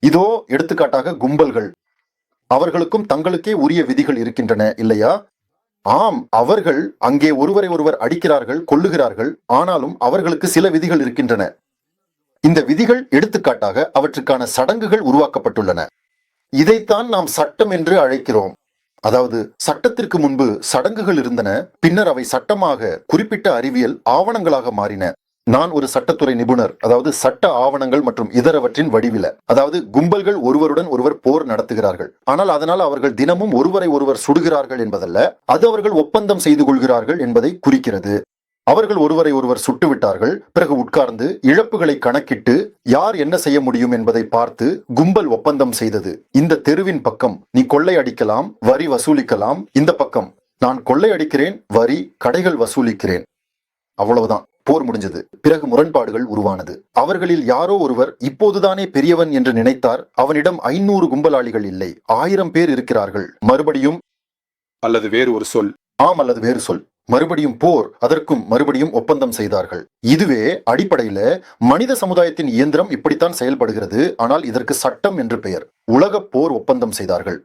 இதோ எடுத்துக்காட்டாக கும்பல்கள். அவர்களுக்கும் தங்களுக்கே உரிய விதிகள் இருக்கின்றன இல்லையா? ஆம், அவர்கள் அங்கே ஒருவரை ஒருவர் அடிக்கிறார்கள், கொல்லுகிறார்கள். ஆனாலும் அவர்களுக்கு சில விதிகள் இருக்கின்றன. இந்த விதிகள் எடுத்துக்காட்டாக அவற்றுக்கான சடங்குகள் உருவாக்கப்பட்டுள்ளன. இதைத்தான் நாம் சட்டம் என்று அழைக்கிறோம். அதாவது சட்டத்திற்கு முன்பு சடங்குகள் இருந்தன, பின்னர் அவை சட்டமாக குறிப்பிட்ட அறிவியல் ஆவணங்களாக மாறின. நான் ஒரு சட்டத்துறை நிபுணர், அதாவது சட்ட ஆவணங்கள் மற்றும் இதரவற்றின் வடிவில. அதாவது கும்பல்கள் ஒருவருடன் ஒருவர் போர் நடத்துகிறார்கள், ஆனால் அதனால் அவர்கள் தினமும் ஒருவரை ஒருவர் சுடுகிறார்கள் என்பதல்ல, அது அவர்கள் ஒப்பந்தம் செய்து கொள்கிறார்கள் என்பதை குறிக்கிறது. அவர்கள் ஒருவரை ஒருவர் சுட்டுவிட்டார்கள், பிறகு உட்கார்ந்து இழப்புகளை கணக்கிட்டு யார் என்ன செய்ய முடியும் என்பதை பார்த்து கும்பல் ஒப்பந்தம் செய்தது. இந்த தெருவின் பக்கம் நீ கொள்ளை அடிக்கலாம், வரி வசூலிக்கலாம். இந்த பக்கம் நான் கொள்ளை அடிக்கிறேன், வரி கடைகள் வசூலிக்கிறேன். அவ்வளவுதான், போர் முடிஞ்சது. பிறகு முரண்பாடுகள் உருவானது. அவர்களில் யாரோ ஒருவர் இப்போதுதானே பெரியவன் என்று நினைத்தார். அவனிடம் 500 கும்பலாளிகள் இல்லை, 1000 பேர் இருக்கிறார்கள். மறுபடியும் அல்லது வேறு ஒரு சொல். ஆம், அல்லது வேறு சொல். மறுபடியும் போர், அதற்கும் மறுபடியும் ஒப்பந்தம் செய்தார்கள். இதுவே அடிப்படையில மனித சமுதாயத்தின் இயந்திரம் இப்படித்தான் செயல்படுகிறது. ஆனால் இதற்கு சட்டம் என்று பெயர். உலக போர் ஒப்பந்தம் செய்தார்கள்.